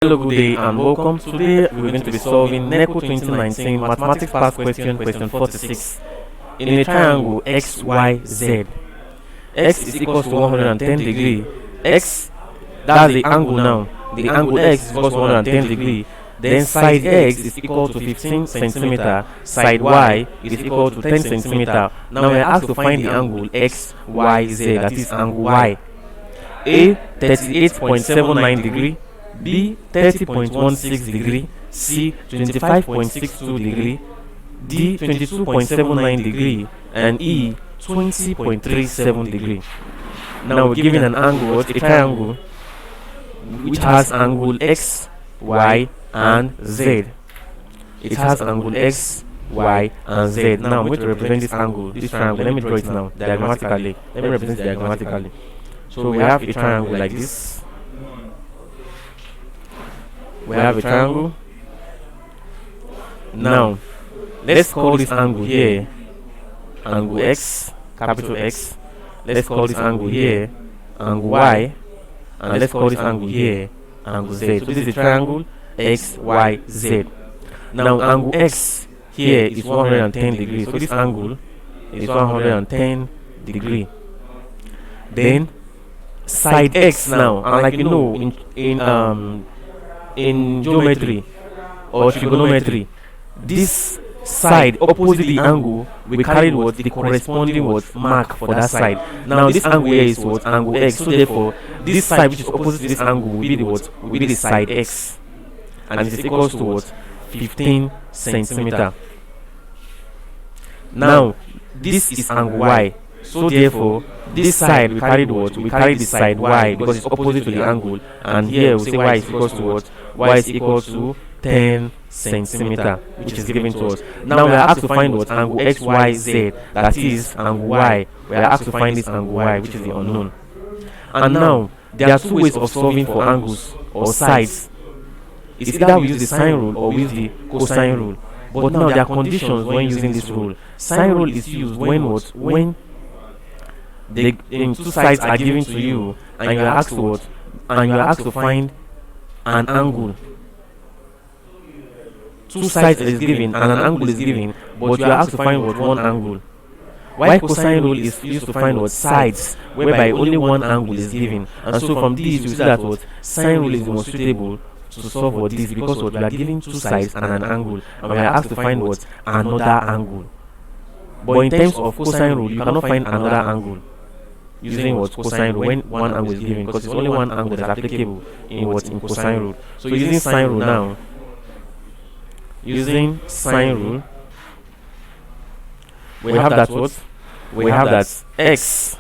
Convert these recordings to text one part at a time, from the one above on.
Hello, good day and welcome. Today we're going to be solving NECO 2019 Mathematics Past Question, question 46. In a triangle XYZ, x is equals to 110 degree. X, that's the angle now. The angle x is equals to 110 degree. Then side x is equal to 15 centimeter. Side y is equal to 10 centimeter. Now we're asked to find the angle XYZ, that is angle y. A 38.79 degree. B 30.16 degree, C 25.62 degree, D 22.79 degree, and E 20.37 degree. Now we're given an angle, a triangle, which has angle X, Y, and Z. It has angle X, Y, and Z. Now I'm going to represent this angle, this triangle. Let me draw it now, diagrammatically. Let me represent it diagrammatically. So we have a triangle like this. We have a triangle. Now let's call this angle here angle X, capital X. Let's call this angle here angle Y, and let's call this angle here angle Z. So this is a triangle XYZ. Now angle X here is 110 degrees. So this angle is 110 degree. Then side X now, and like you know, in geometry or trigonometry, this side opposite the angle, we carry what the corresponding mark for that side. Now this angle here is what angle X, so therefore this side which is opposite to this angle will be the what will be the side X, and it is equals to what 15 centimeter. Now this is angle Y, so therefore this side we carry what we carry the side Y because it's opposite to the angle, and here we say Y is equals to what Y is equal to 10 centimeter, which is given to us. Now we are asked to find what angle XYZ, that is angle Y. We are asked to find this angle Y, which is the unknown. And now there are two ways of solving for angles or sides. It's either we use the sine rule or we use the cosine rule. But now there are conditions when using this rule. Sine rule is used when the two sides are given to you and you are asked to to find an angle. Two sides is given and an angle is given, but you are asked to find one angle. While cosine rule is used to find sides, whereby only one angle is given. And so from these you see that sine rule is the most suitable to solve this, because we are given two sides and an angle, and we are asked to find another angle. But in terms of cosine rule, you cannot find another angle using cosine rule when one angle is given, because it's only one angle that's applicable in cosine rule. So using sine rule now, using sine rule, we have that we have that x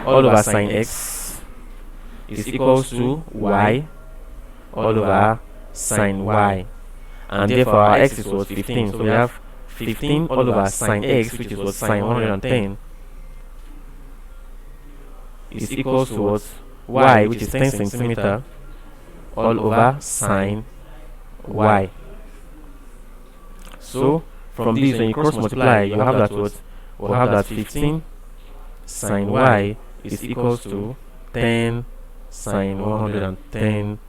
all over sine x is equals to y all over sine y, and therefore our x is 15. So we have 15 all over sine x, which is sine 110, is equals to y, which is 10 centimeter, all over sine y. So from this, when you cross multiply, you have that we'll have that 15 sine y is equals to 10 sine 110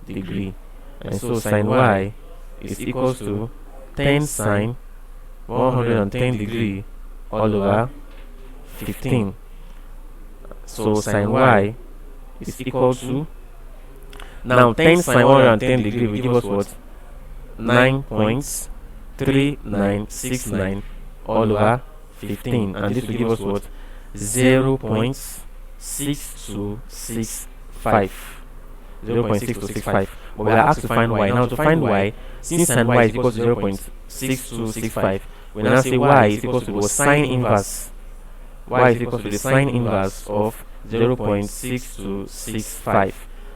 degree, and so sine y is equals to 10 sine 110 degree all over 15. So sine y is equal to, now 10 sine 110 degree will give us 9.3969 all over 15, and this will give us 0.6265. 0.6265. But we are asked to find y. Now to find y, since sine y is equal to 0.6265, we now say y is equal to sine inverse. Y is equal to the sine inverse of 0.6265,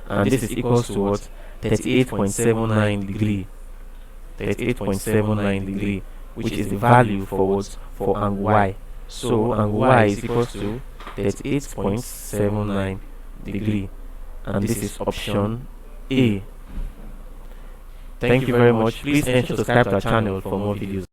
and this is equals to 38.79 degree. 38.79 degree, which is the value for angle y. So angle y is equals to 38.79 degree, and this is option A. Thank you very much. Please ensure to subscribe to our channel for more videos.